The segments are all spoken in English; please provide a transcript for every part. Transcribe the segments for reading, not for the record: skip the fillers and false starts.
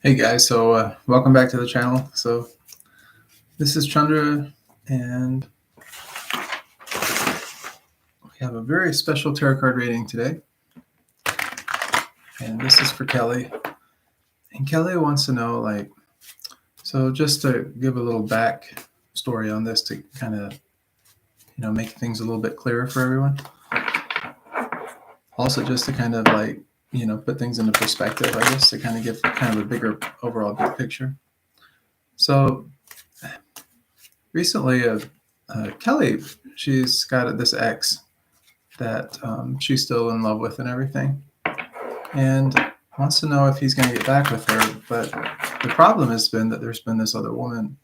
Hey guys, welcome back to the channel. So this is Chandra, and we have a very special tarot card reading today. And this is for Kelly. And Kelly wants to know, so just to give a little back story on this to kind of, make things a little bit clearer for everyone. Also, just to kind of put things into perspective, I guess, to kind of give kind of a bigger overall big picture. So recently, Kelly, she's got this ex that she's still in love with and everything, and wants to know if he's going to get back with her. But the problem has been that there's been this other woman,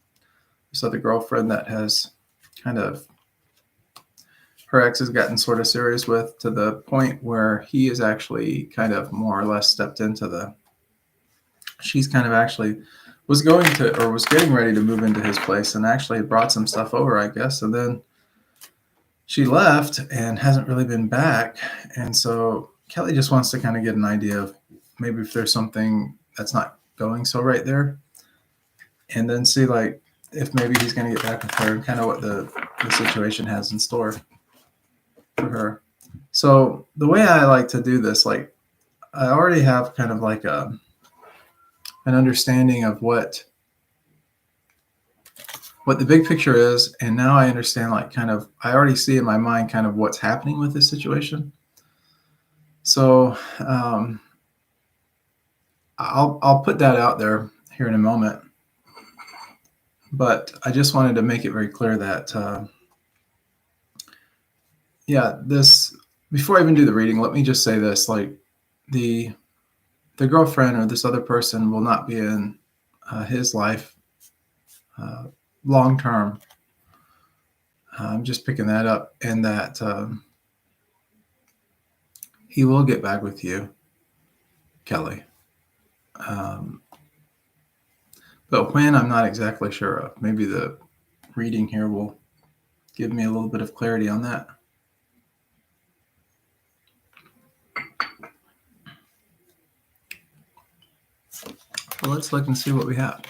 this other girlfriend that has kind of, her ex has gotten sort of serious with, to the point where he is actually kind of more or less stepped into she's kind of actually was getting ready to move into his place and actually brought some stuff over, I guess. And then she left and hasn't really been back. And so Kelly just wants to kind of get an idea of maybe if there's something that's not going so right there, and then see if maybe he's going to get back with her and kind of what the situation has in store for her. So the way I like to do this, I already have kind of an understanding of what the big picture is, and now I understand I already see in my mind kind of what's happening with this situation. So I'll put that out there here in a moment, but I just wanted to make it very clear that this, before I even do the reading, let me just say this: the girlfriend or this other person will not be in his life long term. I'm just picking that up, and that he will get back with you, Kelly. But when, I'm not exactly sure of. Maybe the reading here will give me a little bit of clarity on that. So let's look and see what we have.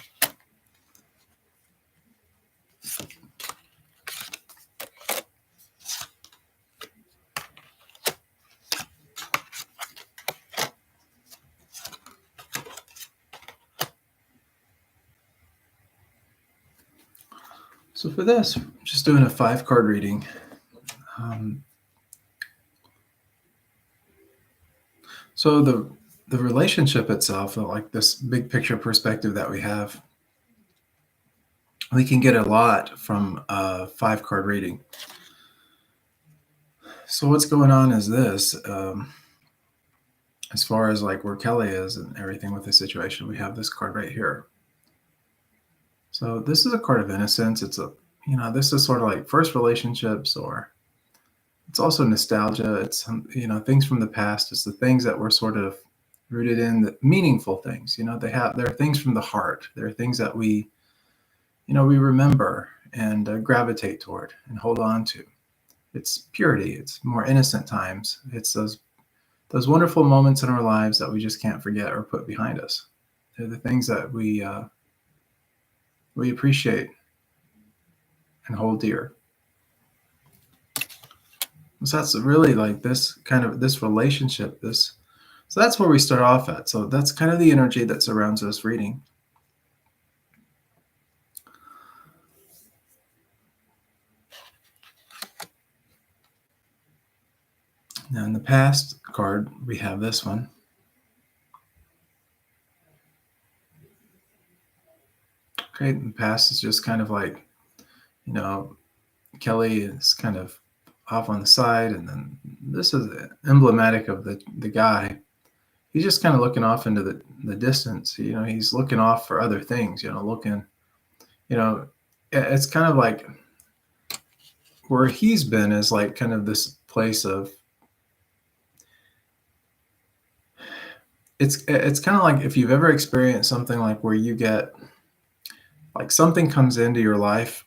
So for this, I'm just doing a 5-card reading. So the relationship itself, like this big picture perspective that we have, we can get a lot from a 5-card reading. So what's going on is this, as far as where Kelly is and everything with the situation, we have this card right here. So this is a card of innocence. It's this is sort of like first relationships, or it's also nostalgia. It's, things from the past. It's the things that were sort of rooted in the meaningful things. They're things from the heart. They're things that we remember and gravitate toward and hold on to. It's purity. It's more innocent times. It's those wonderful moments in our lives that we just can't forget or put behind us. They're the things that we appreciate and hold dear. So that's really this relationship, so that's where we start off at. So that's kind of the energy that surrounds this reading. Now in the past card, we have this one. Okay, in the past is just kind of Kelly is kind of off on the side, and then this is emblematic of the guy. He's just kind of looking off into the distance. He's looking off for other things, it's kind of like where he's been is kind of this place of, it's kind of like if you've ever experienced something where you get something comes into your life,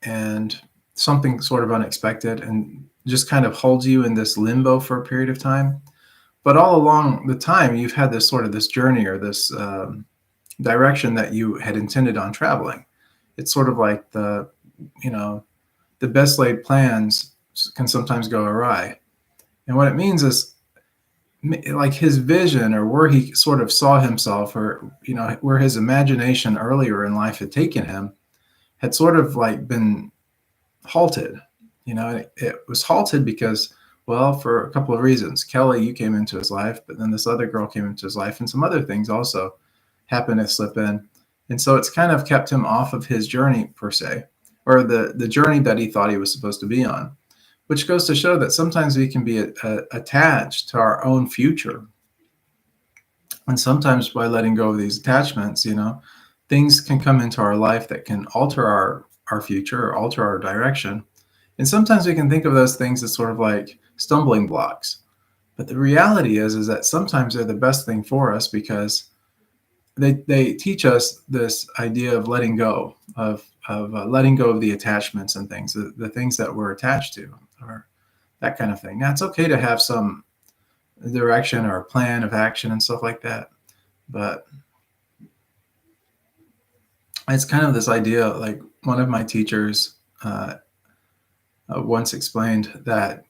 and something sort of unexpected and just kind of holds you in this limbo for a period of time. But all along the time, you've had this sort of this journey or this direction that you had intended on traveling. It's sort of like you know, the best laid plans can sometimes go awry. And what it means is like his vision or where he sort of saw himself or, where his imagination earlier in life had taken him had sort of like been halted. It was halted because, well, for a couple of reasons. Kelly, you came into his life, but then this other girl came into his life, and some other things also happened to slip in. And so it's kind of kept him off of his journey, per se, or the journey that he thought he was supposed to be on, which goes to show that sometimes we can be attached to our own future. And sometimes by letting go of these attachments, things can come into our life that can alter our future or alter our direction. And sometimes we can think of those things as sort of like stumbling blocks. But the reality is that sometimes they're the best thing for us because they teach us this idea of letting go of letting go of the attachments and things, the things that we're attached to, or that kind of thing. Now, it's okay to have some direction or a plan of action and stuff like that, but it's kind of this idea, like one of my teachers once explained that,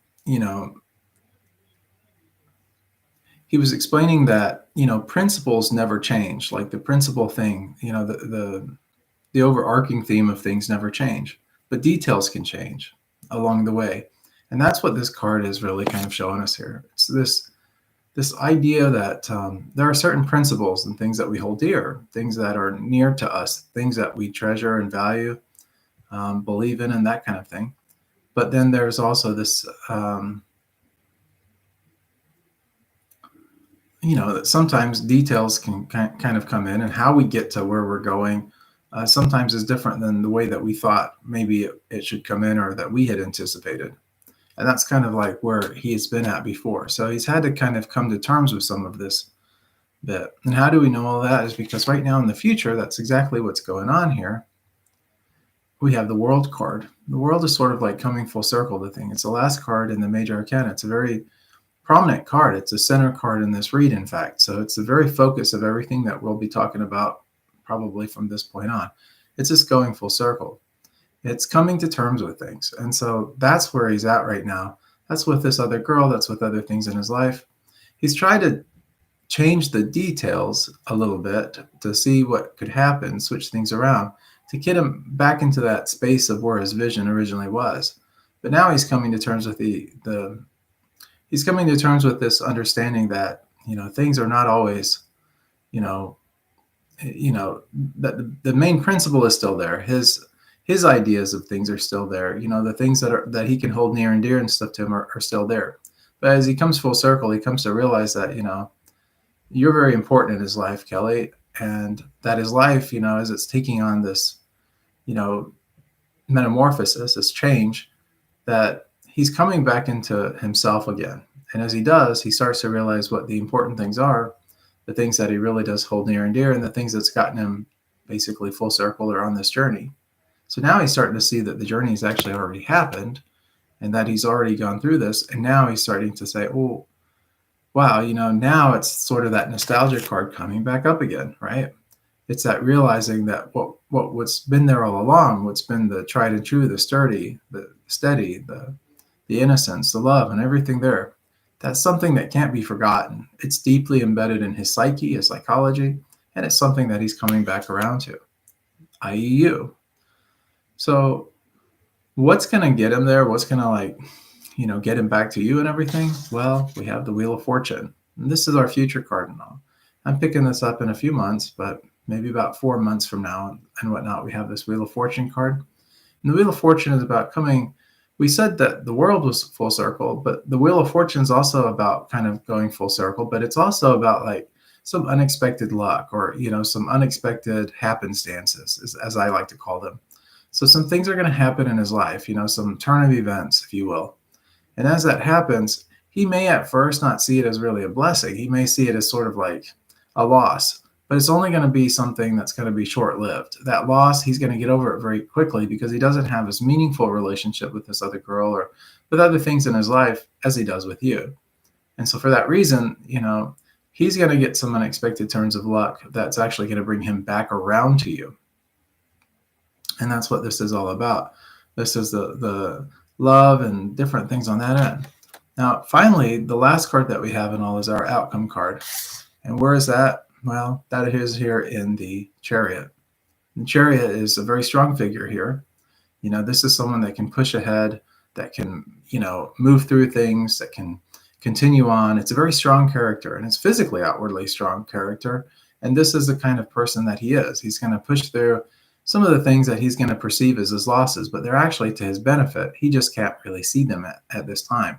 he was explaining that, principles never change. Like the principal thing, the overarching theme of things never change, but details can change along the way. And that's what this card is really kind of showing us here. It's this idea that there are certain principles and things that we hold dear, things that are near to us, things that we treasure and value, believe in, and that kind of thing. But then there's also this, that sometimes details can kind of come in, and how we get to where we're going sometimes is different than the way that we thought maybe it should come in or that we had anticipated. And that's kind of like where he has been at before. So he's had to kind of come to terms with some of this bit. And how do we know all that? Is because right now in the future, that's exactly what's going on here. We have the World card. The World is sort of like coming full circle to the thing. It's the last card in the Major Arcana. It's a very prominent card. It's a center card in this read, in fact. So it's the very focus of everything that we'll be talking about probably from this point on. It's just going full circle. It's coming to terms with things. And so that's where he's at right now. That's with this other girl. That's with other things in his life. He's tried to change the details a little bit to see what could happen, switch things around to get him back into that space of where his vision originally was. But now he's coming to terms with he's coming to terms with this understanding that, things are not always, that the main principle is still there. His ideas of things are still there. The things that he can hold near and dear and stuff to him are still there. But as he comes full circle, he comes to realize that, you're very important in his life, Kelly, and that his life, as it's taking on this, metamorphosis, this change, that he's coming back into himself again. And as he does, he starts to realize what the important things are, the things that he really does hold near and dear, and the things that's gotten him basically full circle or on this journey. So now he's starting to see that the journey has actually already happened and that he's already gone through this. And now he's starting to say, oh, wow, now it's sort of that nostalgia card coming back up again, right? It's that realizing that what's been there all along, what's been the tried and true, the sturdy, the steady, the innocence, the love, and everything there, that's something that can't be forgotten. It's deeply embedded in his psyche, his psychology, and it's something that he's coming back around to, i.e. you. So what's going to get him there? What's going to get him back to you and everything? Well, we have the Wheel of Fortune. And this is our future card and all. I'm picking this up in a few months, but maybe about 4 months from now and whatnot, we have this Wheel of Fortune card. And the Wheel of Fortune is about coming. We said that the world was full circle, but the Wheel of Fortune is also about kind of going full circle, but it's also about like some unexpected luck or, some unexpected happenstances, as I like to call them. So some things are going to happen in his life, some turn of events, if you will. And as that happens, he may at first not see it as really a blessing. He may see it as sort of like a loss, but it's only going to be something that's going to be short-lived. That loss, he's going to get over it very quickly because he doesn't have as meaningful relationship with this other girl or with other things in his life as he does with you. And so for that reason, he's going to get some unexpected turns of luck that's actually going to bring him back around to you. And that's what this is all about. This is the love and different things on that end. Now, finally, the last card that we have in all is our outcome card. And where is that? Well, that is here in the Chariot. The Chariot is a very strong figure here. This is someone that can push ahead, that can, move through things, that can continue on. It's a very strong character, and it's physically outwardly strong character. And this is the kind of person that he is. He's going to push through some of the things that he's going to perceive as his losses, but they're actually to his benefit. He just can't really see them at this time.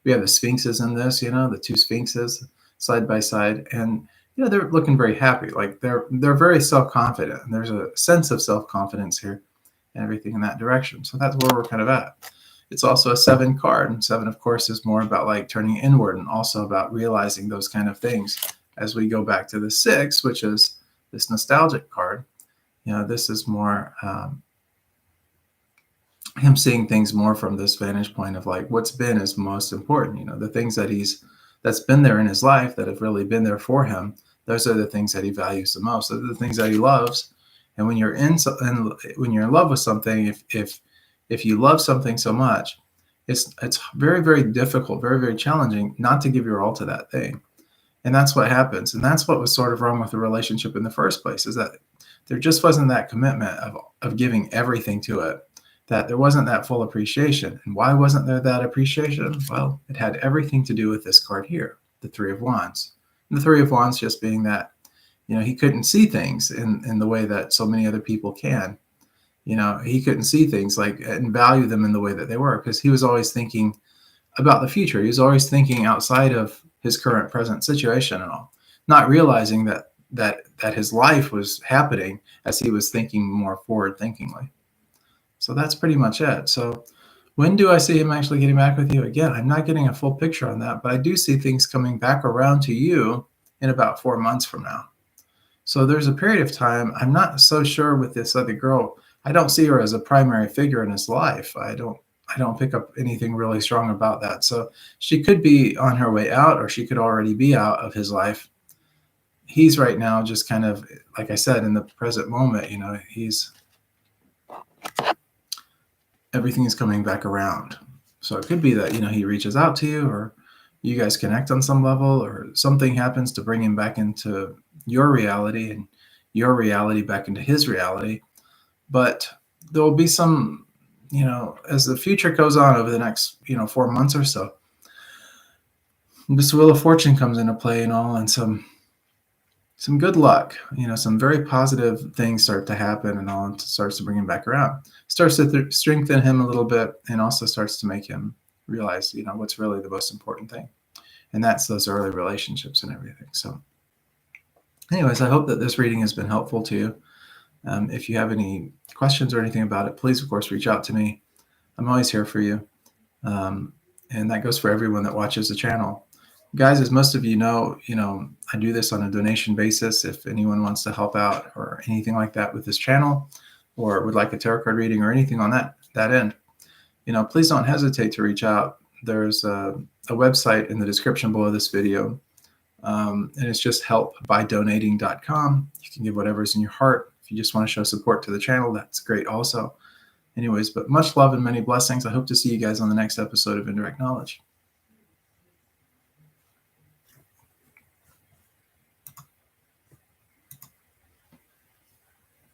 We have the Sphinxes in this, the two Sphinxes side by side, and they're looking very happy. Like they're very self-confident, and there's a sense of self-confidence here and everything in that direction. So that's where we're kind of at. It's also a 7 card, and 7, of course, is more about like turning inward and also about realizing those kind of things. As we go back to the 6, which is this nostalgic card, this is more him seeing things more from this vantage point of like what's been is most important. The things that's been there in his life that have really been there for him. Those are the things that he values the most. Those are the things that he loves. And when you're in love with something, if you love something so much, it's very, very difficult, very, very challenging not to give your all to that thing. And that's what happens. And that's what was sort of wrong with the relationship in the first place, is that there just wasn't that commitment of giving everything to it, that there wasn't that full appreciation. And why wasn't there that appreciation? Well, it had everything to do with this card here, the 3 of Wands. And the 3 of Wands just being that, he couldn't see things in the way that so many other people can. He couldn't see things like and value them in the way that they were, because he was always thinking about the future. He was always thinking outside of his current present situation and all, not realizing that his life was happening as he was thinking more forward thinkingly. So that's pretty much it. So when do I see him actually getting back with you? Again, I'm not getting a full picture on that, but I do see things coming back around to you in about 4 months from now. So there's a period of time. I'm not so sure with this other girl. I don't see her as a primary figure in his life. I don't pick up anything really strong about that. So she could be on her way out, or she could already be out of his life. He's right now just kind of, like I said, in the present moment, everything is coming back around. So it could be that, he reaches out to you, or you guys connect on some level, or something happens to bring him back into your reality and your reality back into his reality. But there will be some, as the future goes on over the next, 4 months or so, this Wheel of Fortune comes into play and all, and some good luck, some very positive things start to happen and all, and starts to bring him back around. Starts to strengthen him a little bit, and also starts to make him realize, what's really the most important thing. And that's those early relationships and everything. So anyways, I hope that this reading has been helpful to you. If you have any questions or anything about it, please, of course, reach out to me. I'm always here for you. And that goes for everyone that watches the channel. Guys, as most of you know, I do this on a donation basis. If anyone wants to help out or anything like that with this channel, or would like a tarot card reading or anything on that end, please don't hesitate to reach out. There's a website in the description below this video, and it's just helpbydonating.com. You can give whatever's in your heart. If you just want to show support to the channel, that's great also. Anyways, but much love and many blessings. I hope to see you guys on the next episode of Indirect Knowledge.